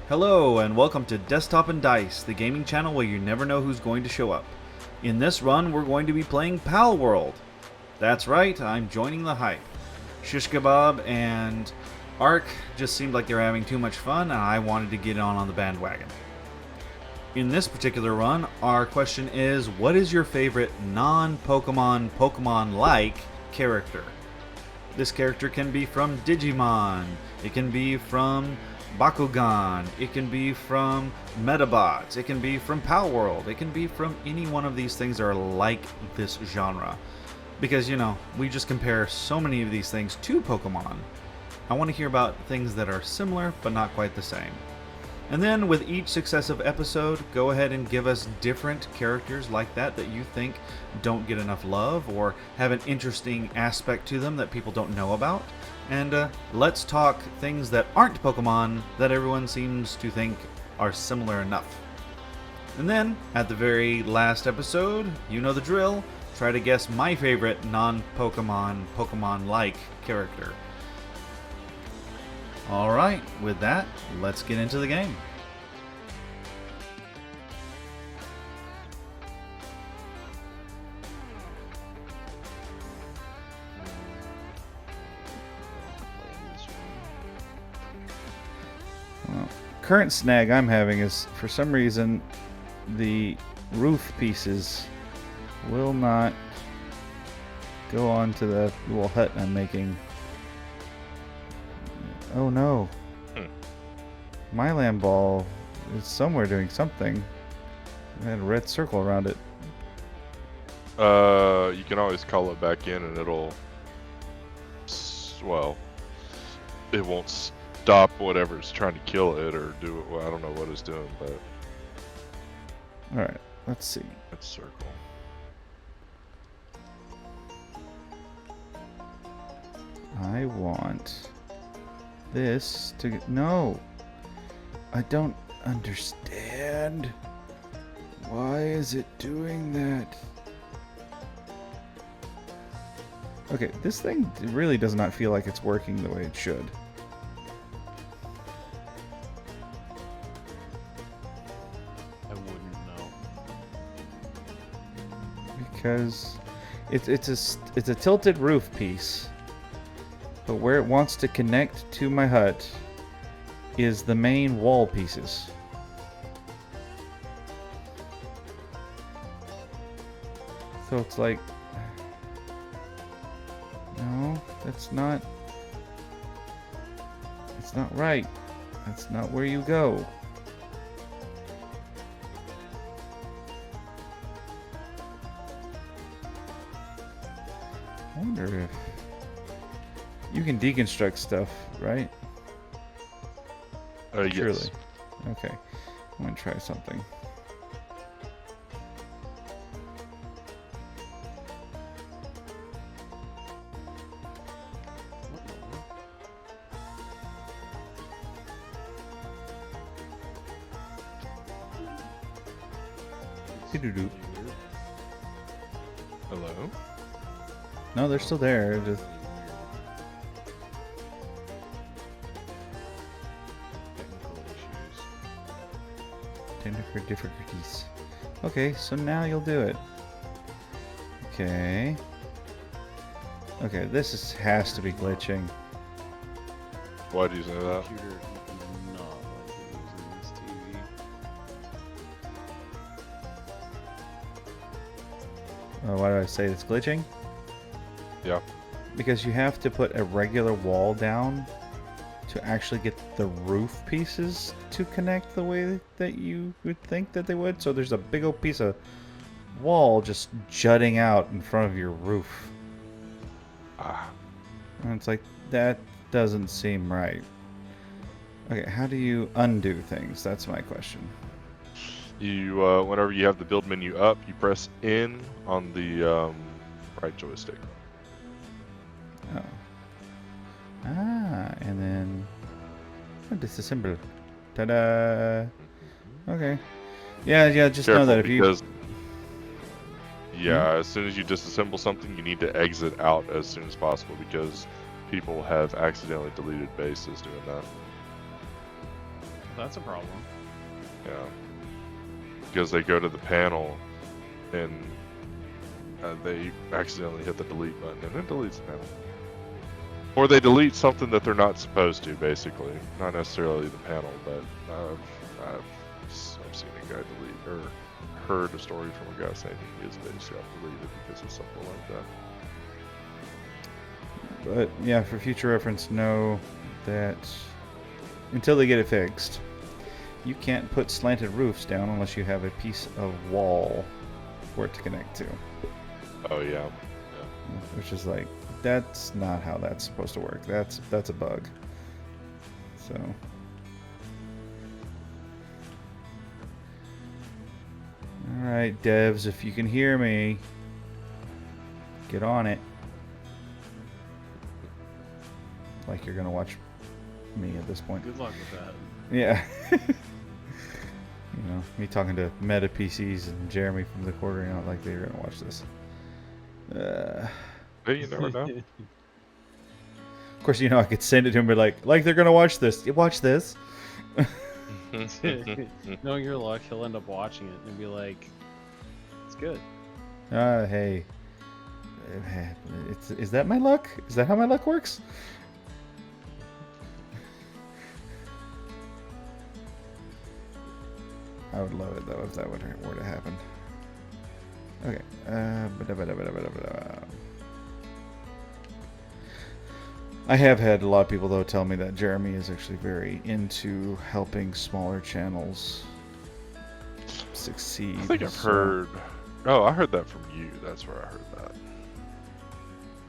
Hello and welcome to Desktop and Dice, the gaming channel where you never know who's going to show up. In this run, we're going to be playing Palworld. That's right, I'm joining the hype. Shish Kebab and Ark just seemed like they were having too much fun and I wanted to get on the bandwagon. In this particular run, our question is, what is your favorite non-Pokemon, Pokemon-like character? This character can be from Digimon, it can be from Bakugan, it can be from Metabots, it can be from Palworld, it can be from any one of these things that are like this genre. Because, you know, we just compare so many of these things to Pokemon. I want to hear about things that are similar but not quite the same. And then with each successive episode, go ahead and give us different characters like that you think don't get enough love or have an interesting aspect to them that people don't know about. And let's talk things that aren't Pokemon that everyone seems to think are similar enough. And then, at the very last episode, you know the drill, try to guess my favorite non-Pokemon, Pokemon-like character. Alright, with that, let's get into the game. Well, current snag I'm having is, for some reason, the roof pieces will not go onto the little hut I'm making. Oh no. My land ball is somewhere doing something. It had a red circle around it. You can always call it back in and it'll, well, it won't stop whatever's trying to kill it or do it. Well, I don't know what it's doing, but. Alright, let's see. It's circle. I want this to... No! I don't understand. Why is it doing that? Okay, this thing really does not feel like it's working the way it should. I wouldn't know. Because it's a tilted roof piece. But where it wants to connect to my hut is the main wall pieces. So it's like... No, that's not... It's not right. That's not where you go. I wonder if... You can deconstruct stuff, right? Yes. Surely. Okay. I'm gonna try something. Doo-doo-doo. Hello? No, they're still there. Just... Technical difficulties. Okay, so now you'll do it. Okay. Okay, this has to be glitching. Why do you say that? Computer is not like it was in this TV. Why do I say it's glitching? Yeah. Because you have to put a regular wall down to actually get the roof pieces to connect the way that you would think that they would. So there's a big old piece of wall just jutting out in front of your roof. Ah. And it's like, that doesn't seem right. Okay, how do you undo things? That's my question. You, whenever you have the build menu up, you press in on the right joystick. Oh. Ah, and then disassemble. Ta-da! Okay. Yeah, just know that if you... Yeah, as soon as you disassemble something, you need to exit out as soon as possible because people have accidentally deleted bases doing that. that's a problem. Yeah. Because they go to the panel and they accidentally hit the delete button and it deletes the panel. Or they delete something that they're not supposed to, basically. Not necessarily the panel, but I've seen a guy delete, or heard a story from a guy saying his base got deleted because of something like that. But yeah, for future reference, know that until they get it fixed, you can't put slanted roofs down unless you have a piece of wall for it to connect to. Oh yeah. Which is like, that's not how that's supposed to work. That's a bug. So. Alright, devs, if you can hear me, get on it. Like you're gonna watch me at this point. Good luck with that. Yeah. You know, me talking to Meta PCs and Jeremy from the quartering out like they were gonna watch this. Hey, you never know. Of course, you know, I could send it to him and be like they're gonna watch this. You watch this. Knowing your luck, he'll end up watching it and be like, "It's good." Hey. Is that my luck? Is that how my luck works? I would love it though if that were to happen. Okay. I have had a lot of people though tell me that Jeremy is actually very into helping smaller channels succeed. I think I've heard. Oh, I heard that from you. That's where I heard that.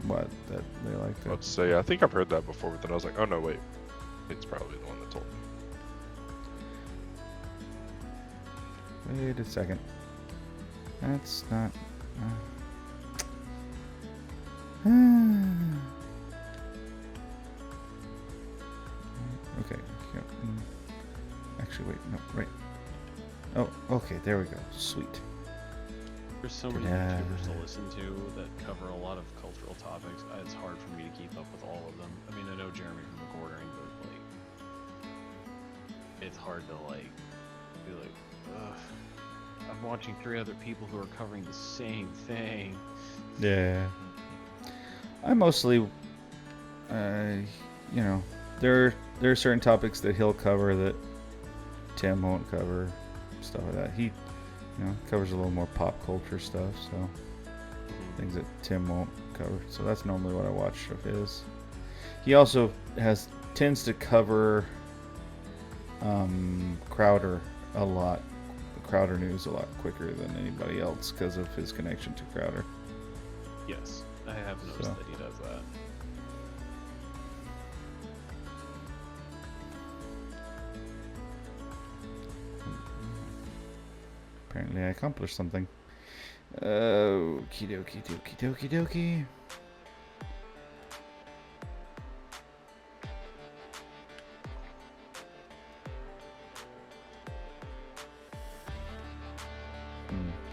What? That they like that? Let's say I think I've heard that before, but then I was like, oh no, wait, it's probably the one that told me. Wait a second. That's not. Okay. Actually, wait. No, right. Oh, okay. There we go. Sweet. There's so many YouTubers to listen to that cover a lot of cultural topics. It's hard for me to keep up with all of them. I mean, I know Jeremy from the quartering, but like, it's hard to like be like, ugh. I'm watching 3 other people who are covering the same thing. Yeah. I mostly, you know, there are certain topics that he'll cover that Tim won't cover, stuff like that. He, you know, covers a little more pop culture stuff, so things that Tim won't cover. So that's normally what I watch of his. He also tends to cover Crowder a lot. Crowder news a lot quicker than anybody else because of his connection to Crowder. Yes, I have noticed that he does that. Apparently I accomplished something. Okie dokie dokie dokie dokie.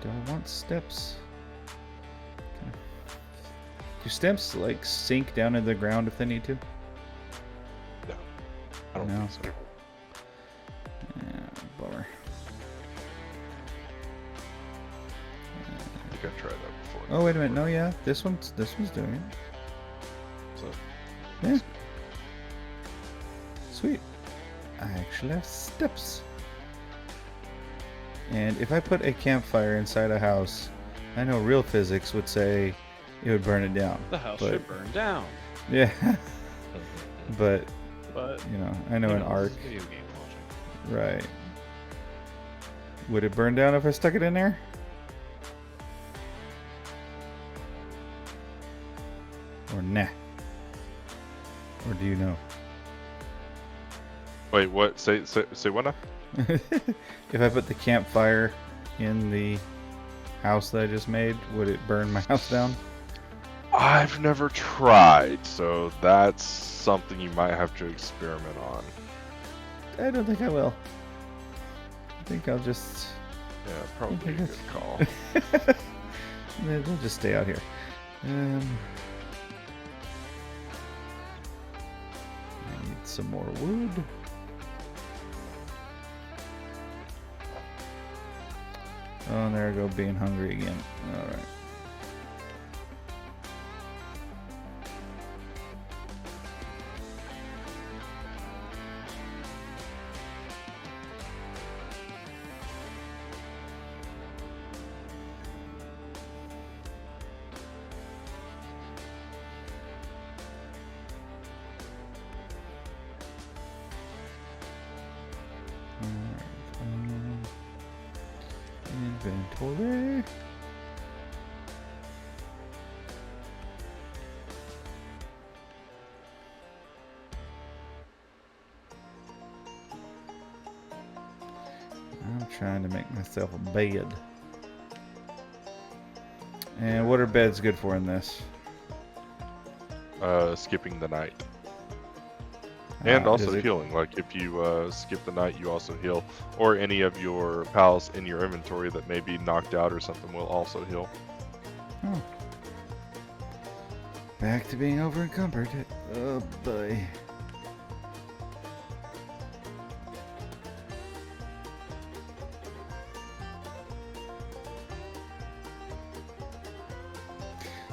Do I want steps? Okay. Do steps like sink down in the ground if they need to? No, I don't think so. Yeah, bummer. I think I've tried that before. Oh wait a minute, no, yeah, this one's doing it. So, Yeah. Sweet. I actually have steps. And if I put a campfire inside a house, I know real physics would say it would burn it down. The house should burn down. Yeah. but you know, I know you an arc. Video game logic. Right. Would it burn down if I stuck it in there? Or nah? Or do you know? wait, what? Say what now? If I put the campfire in the house that I just made, would it burn my house down? I've never tried, so that's something you might have to experiment on. I don't think I will. I think I'll just... Yeah, probably a good call. We'll just stay out here. I need some more wood. Oh, and there I go, being hungry again. All right. Inventory. I'm trying to make myself a bed. And what are beds good for in this? Skipping the night. And also does it- healing. Like if you skip the night, you also heal. Or any of your pals in your inventory that may be knocked out or something will also heal. Oh. Back to being over encumbered. Oh boy.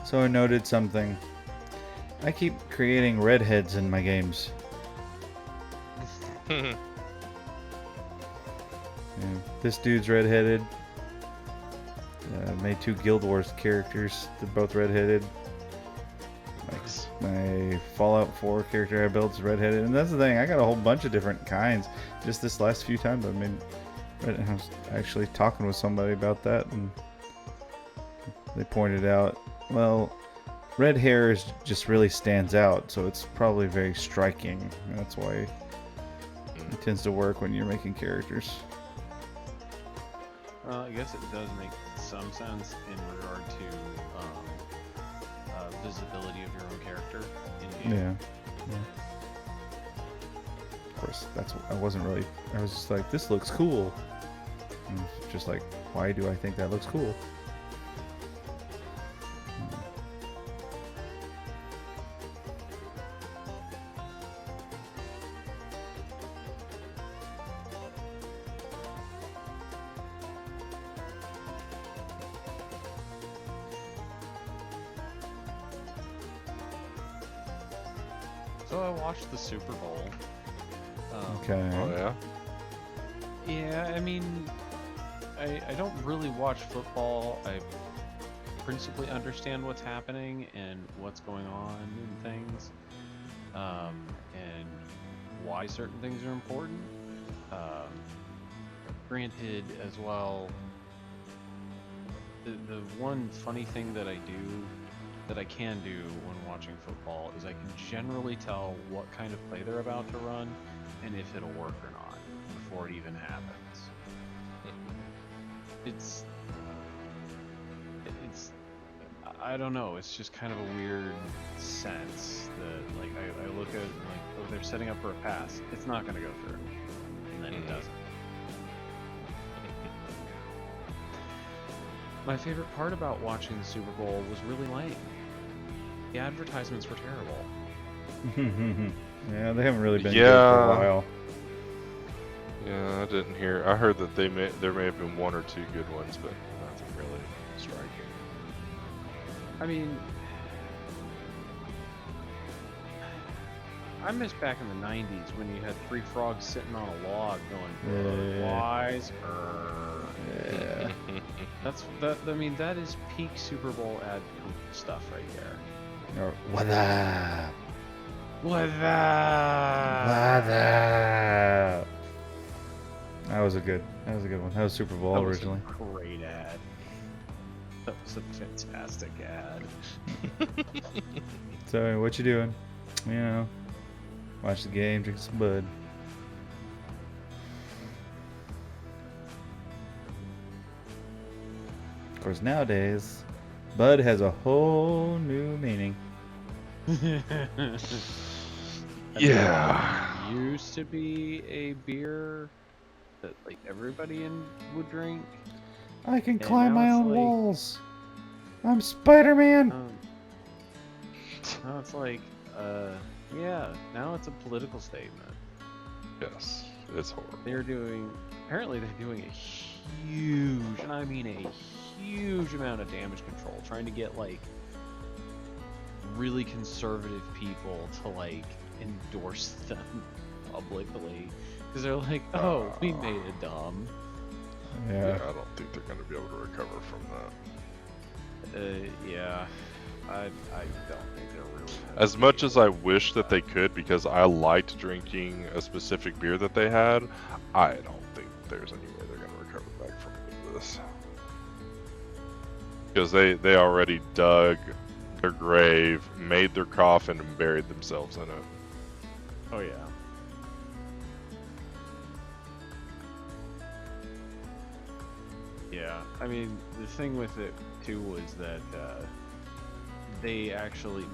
So I noted something. I keep creating redheads in my games. Yeah, this dude's redheaded. Made 2 Guild Wars characters. They're both redheaded. Nice. My Fallout 4 character I built is redheaded. And that's the thing, I got a whole bunch of different kinds. Just this last few times I was actually talking with somebody about that, and they pointed out, well, red hair just really stands out, so it's probably very striking. That's why it tends to work when you're making characters. Well, I guess it does make some sense in regard to visibility of your own character in game. Yeah. Of course, I wasn't really. I was just like, this looks cool. And it's just like, why do I think that looks cool? So I watched the Super Bowl. Okay. Oh yeah. Yeah, I mean, I don't really watch football. I principally understand what's happening and what's going on and things, and why certain things are important. Granted, as well, the one funny thing that I can do when watching football is I can generally tell what kind of play they're about to run and if it'll work or not before it even happens. It's I don't know, it's just kind of a weird sense that, like, I look at, like, oh, they're setting up for a pass, it's not going to go through, and then it doesn't. My favorite part about watching the Super Bowl was really lame. The advertisements were terrible. Yeah, they haven't really been good for a while. Yeah, I didn't hear. I heard that there may have been 1 or 2 good ones, but nothing really striking. I mean, I miss back in the 90s when you had 3 frogs sitting on a log going, wise, Yeah. I mean, that is peak Super Bowl ad stuff right there. Or, what up? What the? What up? That was a good one. That was Super Bowl That was originally. a great ad. That was a fantastic ad. So, what you doing? You know, watch the game, drink some bud. Of course, nowadays, bud has a whole new meaning. Yeah. It used to be a beer that, like, everybody would drink. I can And climb now my it's own like- walls. I'm Spider-Man. Now it's like, yeah, now it's a political statement. Yes, it's horrible. Apparently they're doing a huge, and I mean a huge amount of damage control, trying to get like really conservative people to like endorse them publicly because they're like, oh, we made it dumb. Yeah, I don't think they're going to be able to recover from that. Yeah, I don't think they're really. As much as I wish that they could, because I liked drinking a specific beer that they had, I don't think there's any way they're going to recover back from any of this. Because they already dug their grave, made their coffin, and buried themselves in it. Oh yeah. Yeah, I mean, the thing with it too was that they actually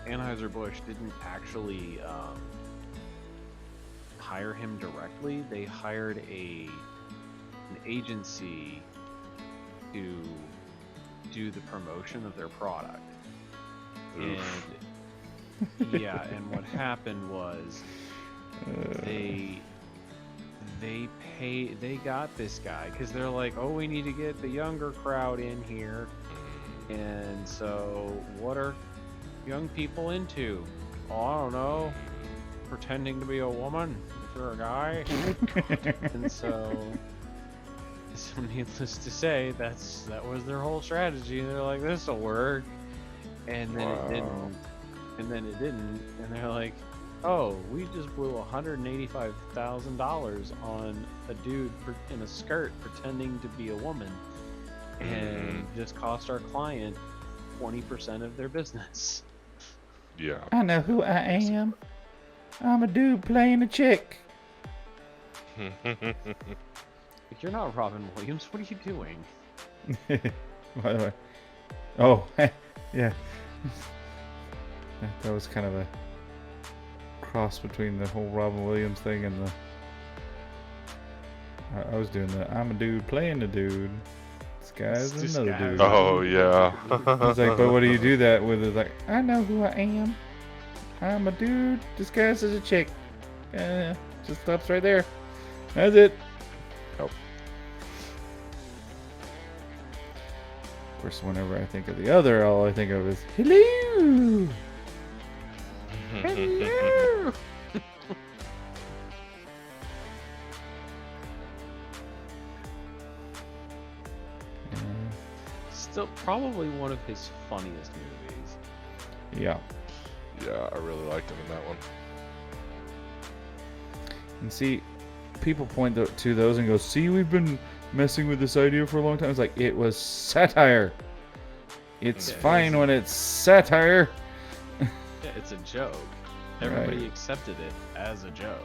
Anheuser-Busch didn't actually hire him directly. They hired an agency to do the promotion of their product. Oof. And yeah, and what happened was they got this guy because they're like, oh, we need to get the younger crowd in here. And so what are young people into? Oh, I don't know, pretending to be a woman if you're a guy. And so needless to say, that was their whole strategy. They're like, this'll work. And then it didn't. And then it didn't. And they're like, oh, we just blew $185,000 on a dude in a skirt pretending to be a woman, and just cost our client 20% of their business. Yeah. I know who I am. I'm a dude playing a chick. If you're not Robin Williams, what are you doing? By the way. Oh, yeah. That was kind of a cross between the whole Robin Williams thing and the... I was doing the I'm a dude playing a dude. This guy's another dude. Oh, yeah. It's like, but what do you do that with? It's like, I know who I am. I'm a dude disguised as a chick. Just stops right there. That's it. Nope. Of course, whenever I think of the other, all I think of is, hello! Hello! Still, probably one of his funniest movies. Yeah. Yeah, I really liked him in that one. And see, people point to those and go, see, we've been messing with this idea for a long time. It's like, it was satire. It's fine when it's satire. Yeah, it's a joke. Everybody accepted it as a joke.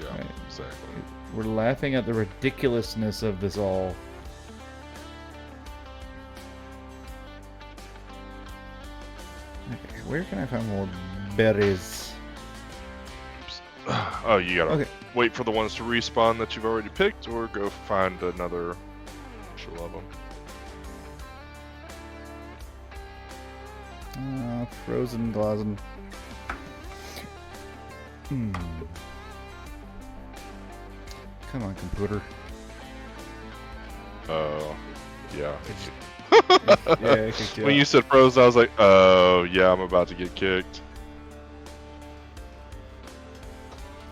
Yeah, Right. exactly. We're laughing at the ridiculousness of this all. Okay, where can I find more berries? Oh, you gotta Okay. wait for the ones to respawn that you've already picked, or go find another bunch of them. Frozen Glazen. Come on, computer. Oh, yeah. Yeah, I kicked you When out. you said frozen, I was like, oh, yeah, I'm about to get kicked.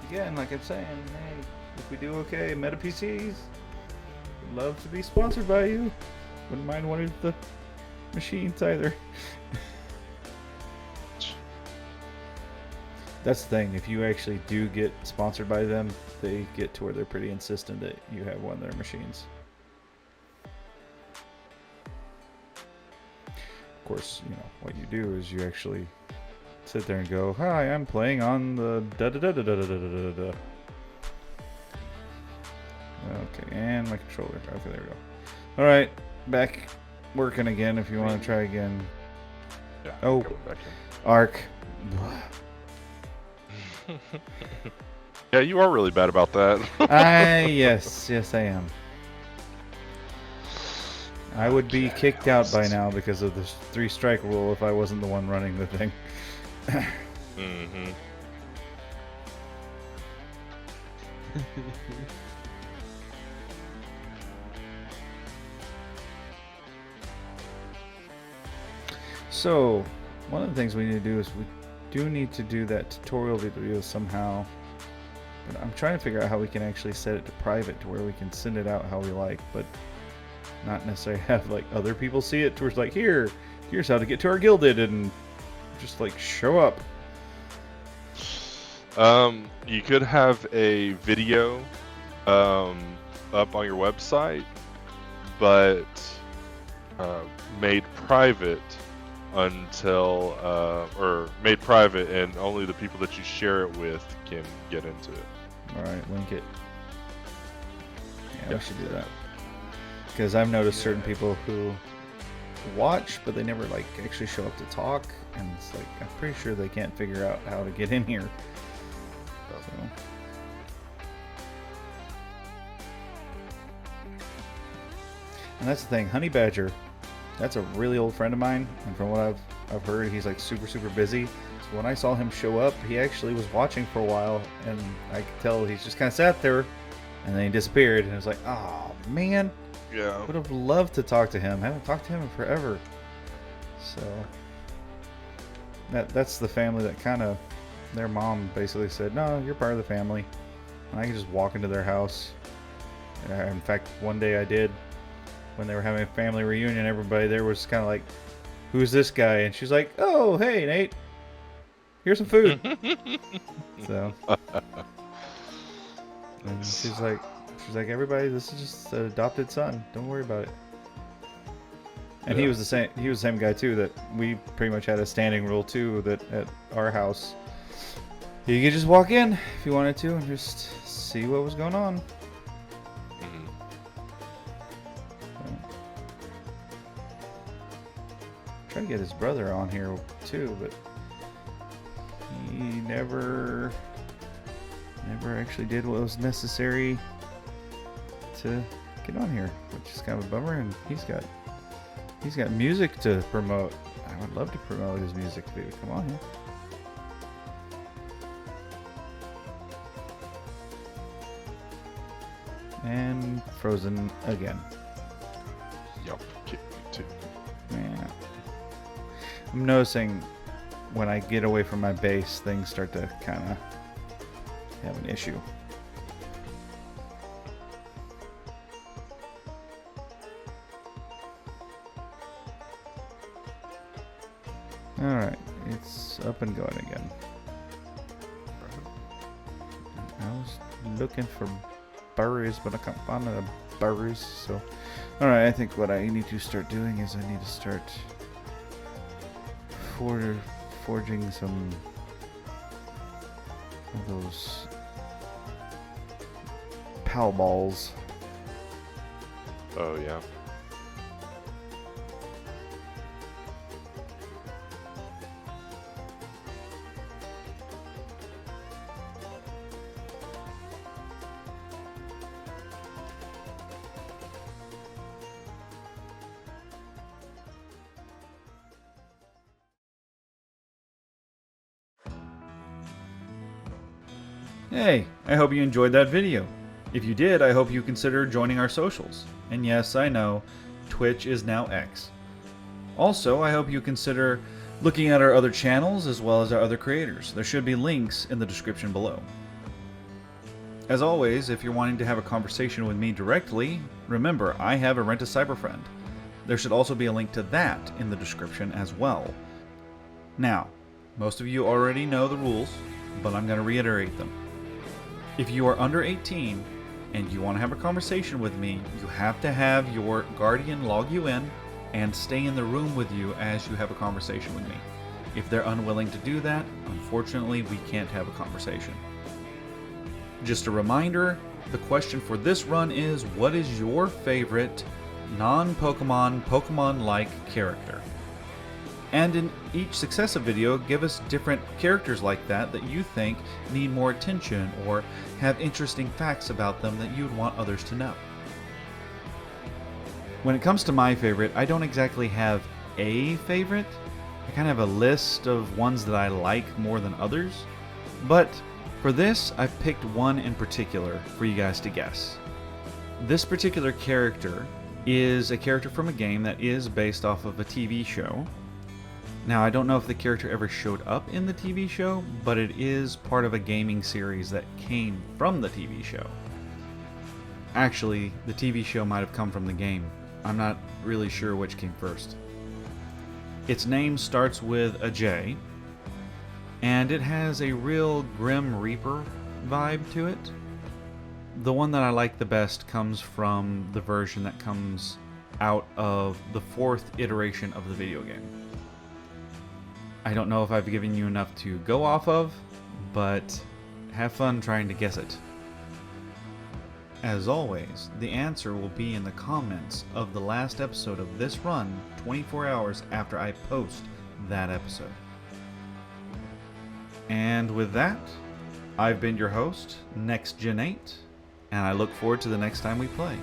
Again, like I'm saying, hey, if we do okay, Meta PCs, would love to be sponsored by you. Wouldn't mind one of the machines either. That's the thing. If you actually do get sponsored by them, they get to where they're pretty insistent that you have one of their machines. Of course, you know, what you do is you actually sit there and go, hi, I'm playing on the da-da-da-da-da-da-da-da-da. Okay, and my controller. Okay, there we go. Alright, back working again if you want to try again. Yeah. Oh, go back Arc. in. Yeah, you are really bad about that. Yes, I am. I would be kicked out by now because of the 3-strike rule if I wasn't the one running the thing. So, one of the things we need to do is we do need to do that tutorial video somehow. But I'm trying to figure out how we can actually set it to private to where we can send it out how we like, but not necessarily have like other people see it. To where it's like, here's how to get to our gilded, and just like show up. You could have a video up on your website, but made private until or made private, and only the people that you share it with can get into it. All right, link it. Yeah, Yep. we should do that. Because I've noticed certain people who watch, but they never like actually show up to talk, and it's like I'm pretty sure they can't figure out how to get in here. So. And that's the thing, Honey Badger, that's a really old friend of mine, and from what I've heard, he's like super busy. So when I saw him show up, he actually was watching for a while, and I could tell he's just kind of sat there, and then he disappeared, and I was like, oh man, Yeah. would have loved to talk to him. I haven't talked to him in forever. So that's the family that kind of, their mom basically said, no, you're part of the family, and I could just walk into their house. In fact, one day I did. When they were having a family reunion, everybody there was kind of like, who's this guy? And she's like, oh, hey, Nate. Here's some food. So. And she's like, everybody, this is just an adopted son. Don't worry about it. And Yeah. he was the same guy too, that we pretty much had a standing rule too, that at our house, you could just walk in if you wanted to and just see what was going on. Mhm. Try to get his brother on here too, but he never actually did what was necessary to get on here, which is kind of a bummer. And he's got music to promote. I would love to promote his music if he would come on here. And frozen again. Yup. Kick me too. Yeah. I'm noticing when I get away from my base, things start to kind of have an issue. Alright, it's up and going again. I was looking for berries, but I can't find the berries, so... Alright, I think what I need to start doing is I need to start forging some of those PAL balls. Oh yeah. Hey, I hope you enjoyed that video. If you did, I hope you consider joining our socials. And yes, I know, Twitch is now X. Also, I hope you consider looking at our other channels as well as our other creators. There should be links in the description below. As always, if you're wanting to have a conversation with me directly, remember, I have a Rent a Cyber friend. There should also be a link to that in the description as well. Now, most of you already know the rules, but I'm going to reiterate them. If you are under 18 and you want to have a conversation with me, you have to have your guardian log you in and stay in the room with you as you have a conversation with me. If they're unwilling to do that, unfortunately, we can't have a conversation. Just a reminder, the question for this run is, what is your favorite non-Pokemon, Pokemon-like character? And in each successive video, give us different characters like that you think need more attention or have interesting facts about them that you'd want others to know. When it comes to my favorite, I don't exactly have a favorite. I kind of have a list of ones that I like more than others. But for this, I've picked one in particular for you guys to guess. This particular character is a character from a game that is based off of a TV show. Now, I don't know if the character ever showed up in the TV show, but it is part of a gaming series that came from the TV show. Actually, the TV show might have come from the game. I'm not really sure which came first. Its name starts with a J, and it has a real Grim Reaper vibe to it. The one that I like the best comes from the version that comes out of the 4th iteration of the video game. I don't know if I've given you enough to go off of, but have fun trying to guess it. As always, the answer will be in the comments of the last episode of this run 24 hours after I post that episode. And with that, I've been your host, NextGen8, and I look forward to the next time we play.